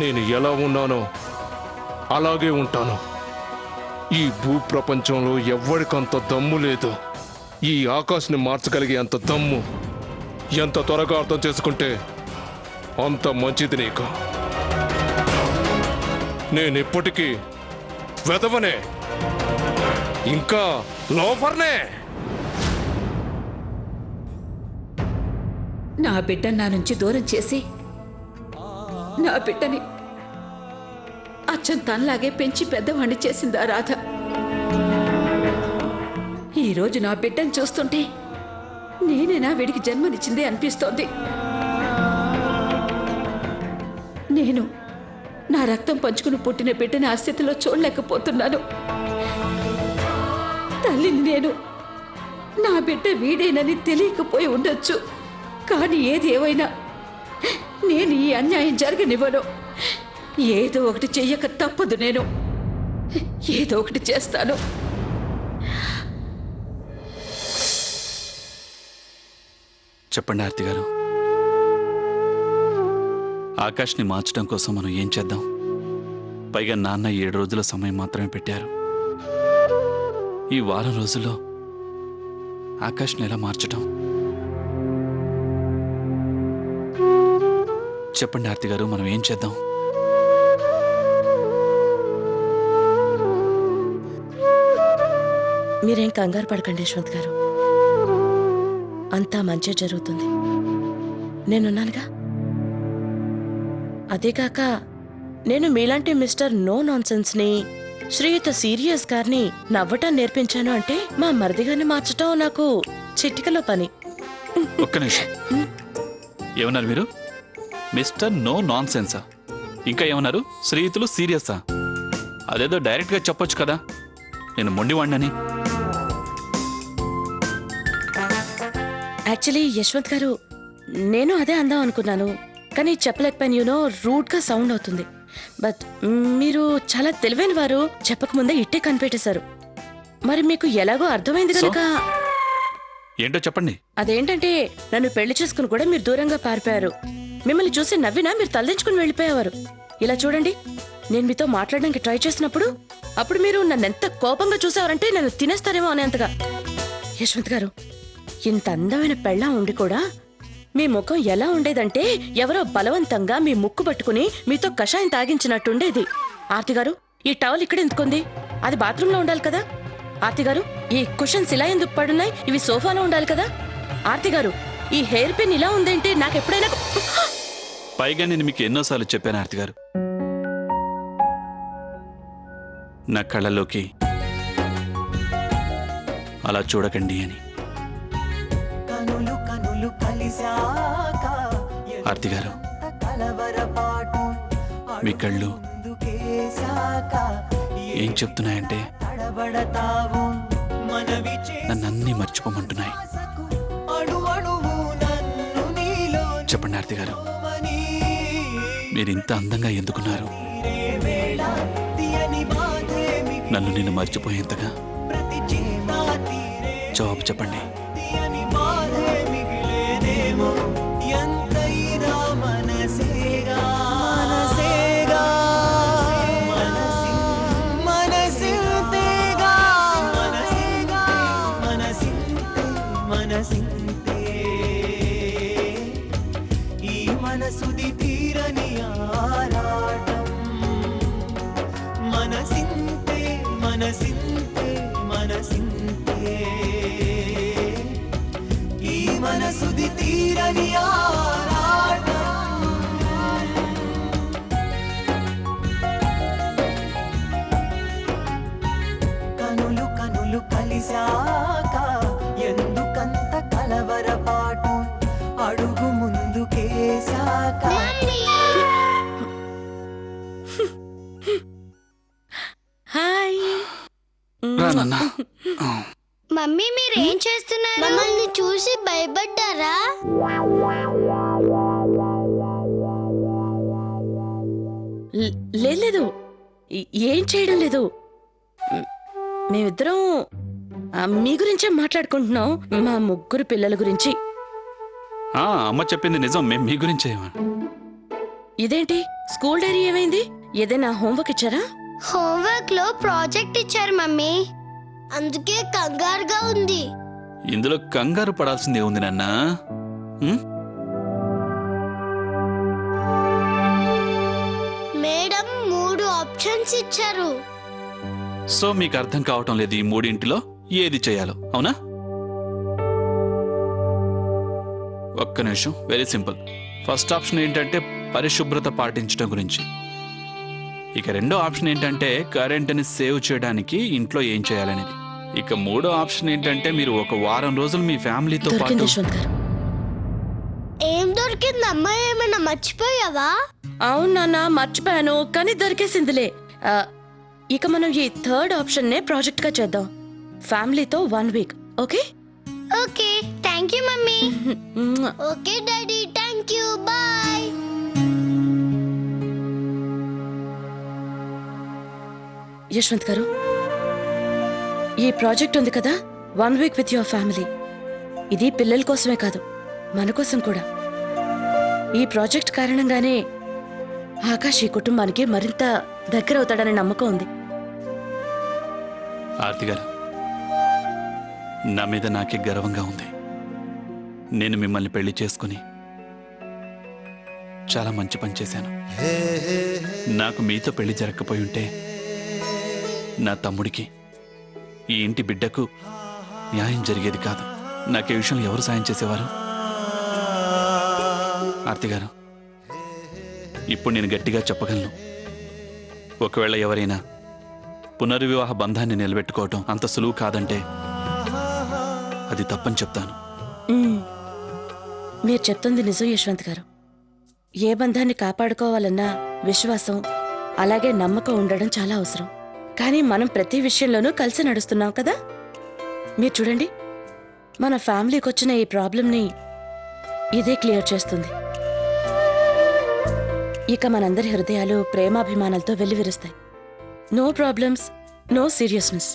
నేను ఎలా ఉన్నానో అలాగే ఉంటాను. ఈ భూప్రపంచంలో ఎవ్వడికంత దమ్ము లేదు. ఈ ఆకాశాన్ని మార్చగలిగే అంత దమ్ము. ఎంత త్వరగా అర్థం చేసుకుంటే అంత మంచిది నీకు. నేనెప్పటికీ వెదవనే, ఇంకా లోఫర్నే. నా బిడ్డ నా నుంచి దూరం చేసి నా బిడ్డని అచ్చం తనలాగే పెంచి పెద్దవాణ్ణి చేసిందా రాధ. ఈరోజు నా బిడ్డను చూస్తుంటే నేనేనా వీడికి జన్మనిచ్చింది అనిపిస్తోంది. నేను నా రక్తం పంచుకుని పుట్టిన బిడ్డని ఆ స్థితిలో చూడలేకపోతున్నాను. తల్లిని నేను. నా బిడ్డ వీడేనని తెలియకపోయి ఉండొచ్చు, కానీ ఏది ఏమైనా నేను ఈ అన్యాయం జరగనివ్వను. ఏదో ఒకటి చెయ్యక తప్పదు. నేను ఏదో ఒకటి చేస్తాను. చెప్పండి ఆర్తి గారు, ఆకాష్ని మార్చడం కోసం మనం ఏం చేద్దాం? పైగా నాన్న 7 రోజుల సమయం మాత్రమే పెట్టారు. ఈ వారం రోజుల్లో ఆకాష్ని ఎలా మార్చడం? చెప్పండి ఆర్తి గారు, మనం ఏం చేద్దాం? మీరేం కంగారు పడకండి యశ్వంత్ గారు, అంతా మంచి జరుగుతుంది. నేనున్నానుగా. అదేకాక నేను మీలాంటి మిస్టర్ నో నాన్సెన్స్ ని, శ్రీయుత సీరియస్ గారిని నవ్వటం నేర్పించాను అంటే మా మరిదిగారిని మార్చటం నాకు చిటికలో పని. ఒక్క నిమిషం, ఏమన్నారు మీరు? Mister no nonsense? ఇంకా ఏమన్నారు? శ్రీయుతులు సీరియసా? అదేదో డైరెక్ట్గా చెప్పొచ్చు కదా, నేను మొండివాణ్ణని. యాక్చువల్లీ యశ్వంత్ గారు, నేను అదే అందాం అనుకున్నాను, కానీ చెప్పలేకపోయాను. యూనో రూడ్గా సౌండ్ అవుతుంది. బట్ మీరు చాలా తెలివైన వారు, చెప్పకముందే ఇట్టే కనిపెట్టేశారు. మరి మీకు ఎలాగో అర్థమైంది కనుక. ఏంటో చెప్పండి. అదేంటంటే నన్ను పెళ్లి చేసుకుని కూడా మీరు దూరంగా పారిపోయారు. మిమ్మల్ని చూసి నవ్వినా మీరు తలదించుకుని వెళ్ళిపోయేవారు. ఇలా చూడండి, నేను మీతో మాట్లాడడానికి ట్రై చేసినప్పుడు అప్పుడు మీరు నన్ను ఎంత కోపంగా చూసేవారంటే నన్ను తినేస్తారేమో అనేంతగా. యశ్వంత్ గారు, ఇంత అందమైన పెళ్ళాం ఉండి కూడా మీ ముఖం ఎలా ఉండేదంటే ఎవరో బలవంతంగా మీ ముక్కు పట్టుకుని మీతో కషాయం తాగించినట్టుండేది. ఆర్తి గారు, ఈ టవల్ ఇక్కడ ఎందుకుంది? అది బాత్రూంలో ఉండాలి కదా. ఆర్తి గారు, ఈ కుషన్స్ ఇలా ఎందుకు పడున్నాయి? ఇవి సోఫాలో ఉండాలి కదా. ఆర్తి గారు, ఈ హెయిర్ పిన్ ఇలా ఉందేంటి? నాకెప్పుడైనా. పైగా నేను మీకు ఎన్నోసార్లు చెప్పాను ఆర్తి గారు, నా కళ్ళలోకి అలా చూడకండి అని. ఆర్తి గారు, మీ కళ్ళు ఏం చెప్తున్నాయంటే నన్ను మర్చిపోమంటున్నాయి. చెప్పండి ఆర్తి గారు, మీరింత అందంగా ఎందుకున్నారు? నన్ను నేను మర్చిపోయేంతగా జవాబు చెప్పండి. మనసుది తీరని ఆరాటం మనసింతే మనసింతే మనసింతే ఈ మనసుది తీరని ఆరాటం కనులు కనులు కలిశాక ఎందుకంత కలవరపాటు అడుగు ముందుకేశాక హాయ్ మమ్మీ మీరేం చేస్తున్నారు? మమ్మల్ని చూసి భయపడ్డారా? లేదు, ఏం చేయడం లేదు. మేమిద్దరం మీ గురించే మాట్లాడుకుంటున్నాం, మా ముగ్గురు పిల్లల గురించి. అమ్మ చెప్పింది నిజం, మేము మీ గురించే. ఇదేంటి స్కూల్ డైరీ ఏమైంది? ఏదైనా హోంవర్క్ ఇచ్చారా? హోంవర్క్ లో ప్రాజెక్ట్ ఇచ్చారు మమ్మీ, అందుకే కంగారుగా ఉంది. ఇందులో కంగారు పడాల్సిందే ఉంది నాన్న. మేడం 3 ఆప్షన్స్ ఇచ్చారు. సో మీకు అర్థం కావటం లేదు ఈ మూడింటిలో ఏది చేయాలో, అవునా? ఒక్క నిమిషం, వెరీ సింపుల్. ఫస్ట్ ఆప్షన్ ఏంటంటే పరిశుభ్రత పాటించడం గురించి. ఇక రెండో ఆప్షన్ ఏంటంటే కరెంట్ని సేవ్ చేయడానికి ఇంట్లో ఏం చేయాలనేది. ఇక మూడో ఆప్షన్ ఏంటంటే మీరు ఒక వారం రోజులు మీ ఫ్యామిలీతో దొరికింది పాటు. యశ్వంత్ గారు. ఏం దొరికింది అమ్మా? ఏమైనా మర్చిపోయావా? అవును నాన్న, మర్చిపోయాను, కానీ దొరికేసిందిలే. ఇక మనం ఈ థర్డ్ ఆప్షన్ నే ప్రాజెక్ట్ గా చేద్దాం. ఫ్యామిలీతో 1 week, okay? Okay, thank you mummy. Okay daddy, thank you, bye. Yashwanth గారు, ఈ ప్రాజెక్ట్ ఉంది కదా, 1 వీక్ విత్ యువర్ ఫ్యామిలీ. ఇది పిల్లల కోసమే కాదు, మన కోసం కూడా. ఈ ప్రాజెక్ట్ కారణంగానే ఆకాష్ ఈ కుటుంబానికి మరింత దగ్గర అవుతాడనే నమ్మకం ఉంది. ఆర్తి గారు, నా మీద నాకే గర్వంగా ఉంది. నేను మిమ్మల్ని పెళ్లి చేసుకుని చాలా మంచి పని చేశాను. నాకు మీతో పెళ్లి జరగకపోయి ఉంటే నా తమ్ముడికి, ఈ ఇంటి బిడ్డకు న్యాయం జరిగేది కాదు. నాకు ఈ విషయంలో ఎవరు సాయం చేసేవారు? ఆర్తి గారు, ఇప్పుడు నేను గట్టిగా చెప్పగలను, ఒకవేళ ఎవరైనా పునర్వివాహ బంధాన్ని నిలబెట్టుకోవటం అంత సులువు కాదంటే అది తప్పని చెప్తాను. మీరు చెప్తుంది నిజం యశ్వంత్ గారు. ఏ బంధాన్ని కాపాడుకోవాలన్నా విశ్వాసం, అలాగే నమ్మకం ఉండడం చాలా అవసరం. కానీ మనం ప్రతి విషయంలోనూ కలిసి నడుస్తున్నాం కదా. మీరు చూడండి, మన ఫ్యామిలీకి వచ్చిన ఈ ప్రాబ్లంని ఇదే క్లియర్ చేస్తుంది. ఇక మనందరి హృదయాలు ప్రేమాభిమానాలతో వెల్లివిరుస్తాయి. నో ప్రాబ్లమ్స్, నో సీరియస్నెస్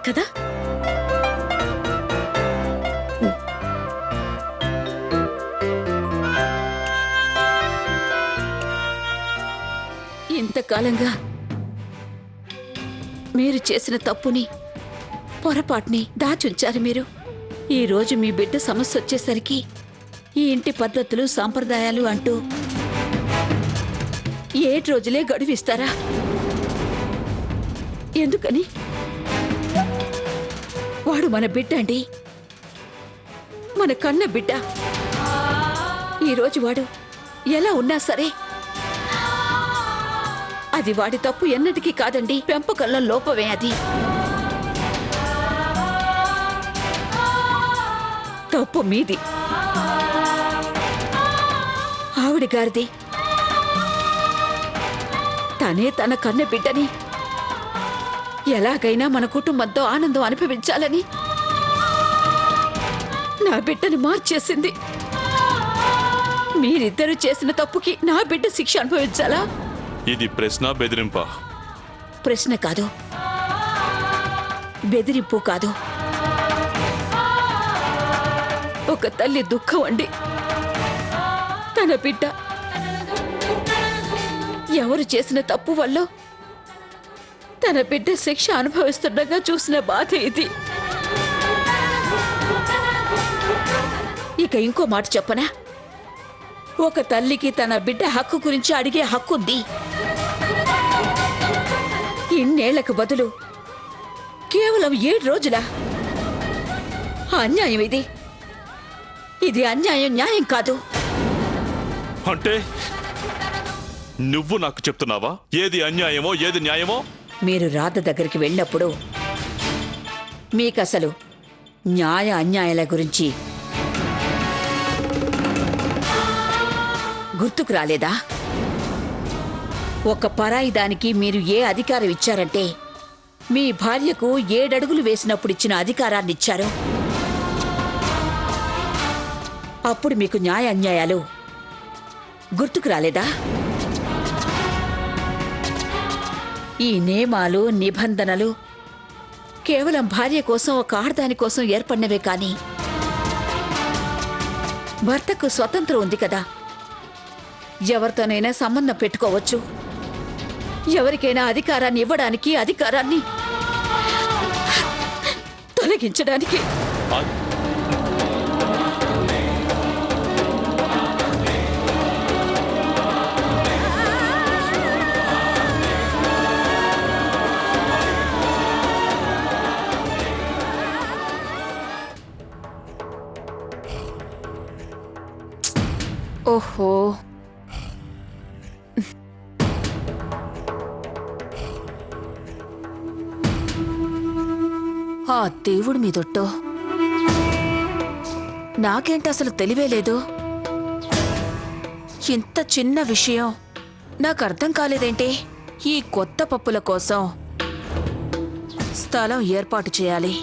కదా. ఇంతకాలంగా మీరు చేసిన తప్పుని, పొరపాటుని దాచుంచారు మీరు. ఈ రోజు మీ బిడ్డ సమస్య వచ్చేసరికి ఈ ఇంటి పద్ధతులు, సాంప్రదాయాలు అంటూ 7 రోజులే గడువిస్తారా? ఎందుకని? వాడు మన బిడ్డ అండి, మన కన్న బిడ్డ. ఈరోజు వాడు ఎలా ఉన్నా సరే అది వాడి తప్పు ఎన్నటికీ కాదండి, పెంపకంలో లోపమే అది. తప్పు మీది, ఆవిడ గారిది. తనే తన కన్న బిడ్డని ఎలాగైనా మన కుటుంబంతో ఆనందం అనుభవించాలని నా బిడ్డని మార్చేసింది. మీరిద్దరూ చేసిన తప్పుకి నా బిడ్డ శిక్ష అనుభవించాలా? ఇది ప్రశ్న బెదిరింపా? ప్రశ్న కాదు, బెదిరింపు కాదు. ఒక తల్లి దుఃఖం అండి. తన బిడ్డ ఎవరు చేసిన తప్పు వల్ల తన బిడ్డ శిక్ష అనుభవిస్తుండగా చూసిన బాధ ఇది. ఇక ఇంకో మాట చెప్పనా? ఒక తల్లికి తన బిడ్డ హక్కు గురించి అడిగే హక్కు ఉంది. ఇన్నేళ్లకు బదులు కేవలం 7 రోజుల అన్యాయం ఇది. ఇది అన్యాయం, న్యాయం కాదు. అంటే నువ్వు నాకు చెప్తున్నావా ఏది అన్యాయమో ఏది న్యాయమో? మీరు రాధ దగ్గరికి వెళ్ళినప్పుడు మీకసలు న్యాయ అన్యాయాల గురించి గుర్తుకు రాలేదా? ఒక పరాయి దానికి మీరు ఏ అధికారం ఇచ్చారంటే మీ భార్యకు 7 అడుగులు వేసినప్పుడు ఇచ్చిన అధికారాన్ని ఇచ్చారు. అప్పుడు మీకు న్యాయ అన్యాయాలు గుర్తుకు రాలేదా? ఈ నియమాలు, నిబంధనలు కేవలం భార్య కోసం, ఒక ఆడదాని కోసం ఏర్పడినవే కానీ భర్తకు స్వతంత్రం ఉంది కదా, ఎవరితోనైనా సంబంధం పెట్టుకోవచ్చు. ఎవరికైనా అధికారాన్ని ఇవ్వడానికి, అధికారాన్ని తొలగించడానికి. ఓహో, ఆ దేవుడి మీదొట్టో, నాకేంటి అసలు తెలివే లేదు. ఇంత చిన్న విషయం నాకు అర్థం కాలేదేంటి? ఈ కొత్త పప్పుల కోసం స్థలం ఏర్పాటు చేయాలి,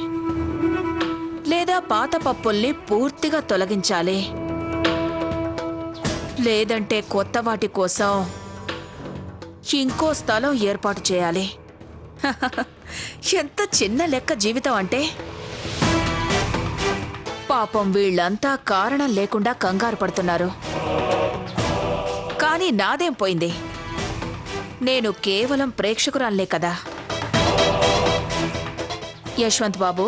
లేదా పాత పప్పుల్ని పూర్తిగా తొలగించాలి, లేదంటే కొత్త వాటి కోసం ఇంకో స్థలం ఏర్పాటు చేయాలి. ఎంత చిన్న లెక్క జీవితం అంటే. పాపం వీళ్ళంతా కారణం లేకుండా కంగారు పడుతున్నారు. కానీ నాదేం పోయింది? నేను కేవలం ప్రేక్షకురాలే కదా. యశ్వంత్ బాబు,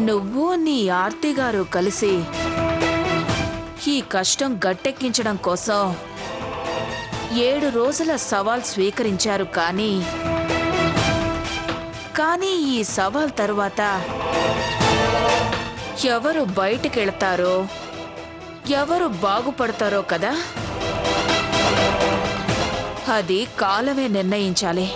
నువ్వు నీ ఆర్తి గారు కలిసి ఈ కష్టం గట్టెక్కించడం కోసం 7 రోజుల సవాల్ స్వీకరించారు. కానీ ఈ సవాల్ తరువాత ఎవరు బయటికెళ్తారో, ఎవరు బాగుపడతారో కదా, అది కాలమే నిర్ణయించాలి.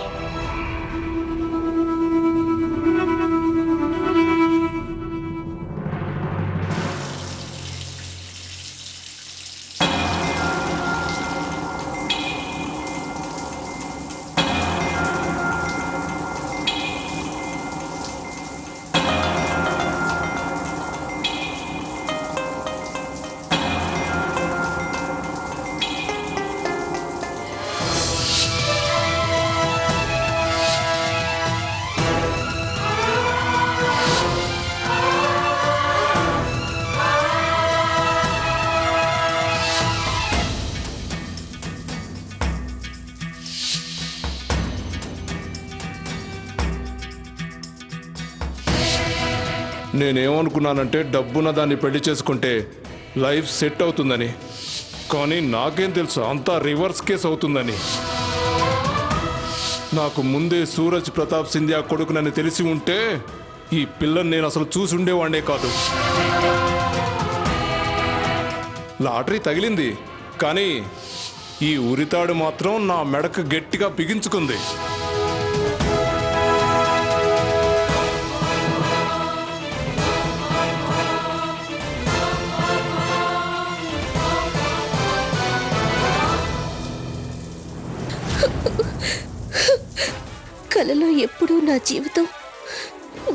నేనేమనుకున్నానంటే డబ్బున్న దాన్ని పెళ్లి చేసుకుంటే లైఫ్ సెట్ అవుతుందని. కానీ నాకేం తెలుసు అంతా రివర్స్ కేస్ అవుతుందని. నాకు ముందే సూరజ్ ప్రతాప్ సింధియా కొడుకునని తెలిసి ఉంటే ఈ పిల్లని నేను అసలు చూసి ఉండేవాడే కాదు. లాటరీ తగిలింది, కానీ ఈ ఉరితాడు మాత్రం నా మెడకు గట్టిగా బిగించుకుంది. కలలో ఎప్పుడూ నా జీవితం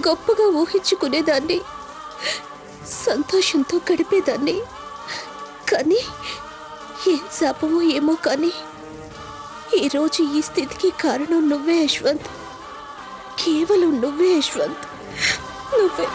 గొప్పగా ఊహించుకునేదాన్ని, సంతోషంతో గడిపేదాన్ని. కానీ ఏం శాపమో ఏమో కానీ ఈరోజు ఈ స్థితికి కారణం నువ్వే యశ్వంత్. కేవలం నువ్వే యశ్వంత్, నువ్వే.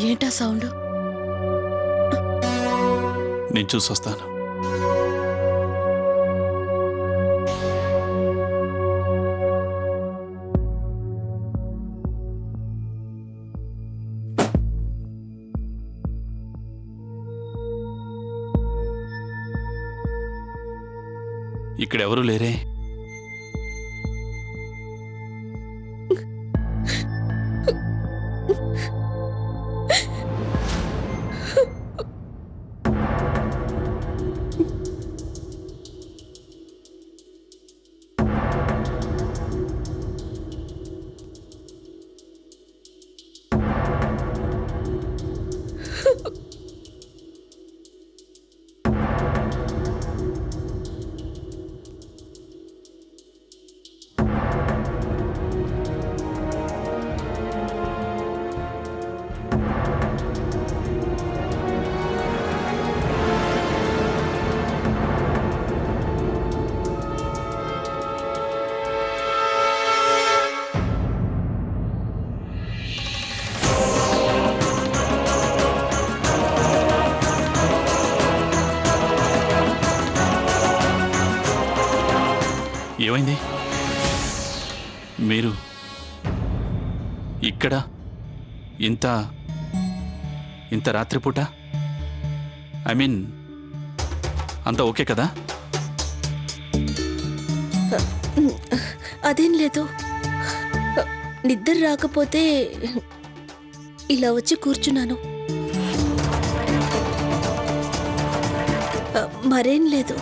ఏంటా సౌండ్? నేను చూసొస్తాను. ఇక్కడెవరూ లేరే. ఇక్కడ ఇంత ఇంత రాత్రిపూట ఐ మీన్ అంతా ఓకే కదా? అదేం లేదు, నిద్ర రాకపోతే ఇలా వచ్చి కూర్చున్నాను. మరేం లేదు.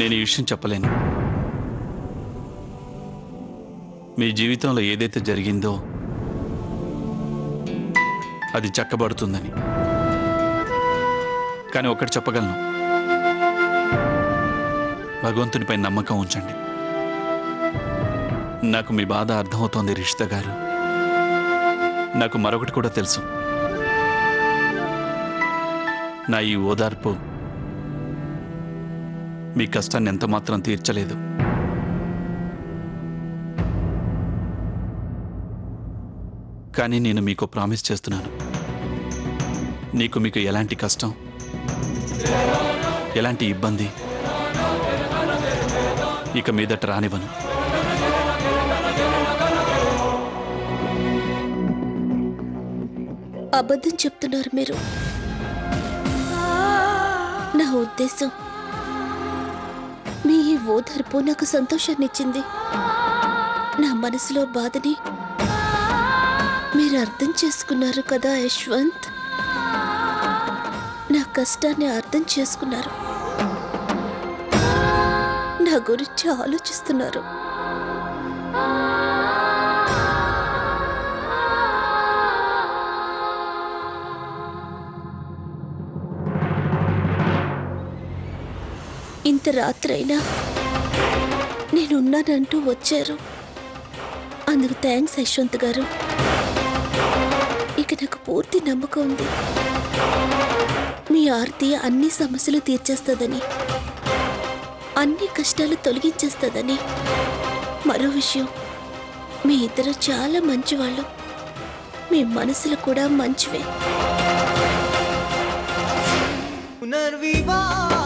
నేను ఈ విషయం చెప్పలేను. మీ జీవితంలో ఏదైతే జరిగిందో అది చక్కబడుతుందని. కానీ ఒకటి చెప్పగలను, భగవంతునిపై నమ్మకం ఉంచండి. నాకు మీ బాధ అర్థమవుతోంది రిషిత గారు. నాకు మరొకటి కూడా తెలుసు, నా ఈ ఓదార్పు మీ కష్టాన్ని ఎంత మాత్రం తీర్చలేదు. కానీ నేను మీకు ప్రామిస్ చేస్తున్నాను, మీకు ఎలాంటి కష్టం, ఎలాంటి ఇబ్బంది ఇక మీదట రానివ్వను. అబద్ధం చెప్తున్నారు మీరు. నా ఉద్దేశం, మీ ఈ ఓదార్పు నాకు సంతోషాన్ని ఇచ్చింది. నా మనసులో బాధని మీరు అర్థం చేసుకున్నారు కదా యశ్వంత్. నా కష్టాన్ని అర్థం చేసుకున్నారు, నా గురించి ఆలోచిస్తున్నారు. ఇంత రాత్రైనా నేనున్నానంటూ వచ్చారు. అందుకు థ్యాంక్స్ యశ్వంత్ గారు. ఇక నాకు పూర్తి నమ్మకం ఉంది, మీ ఆర్తి అన్ని సమస్యలు తీర్చేస్తుందని, అన్ని కష్టాలు తొలగించేస్తుందని. మరో విషయం, మీ ఇద్దరు చాలా మంచివాళ్ళు, మీ మనసులు కూడా మంచివే. పునర్వివాహ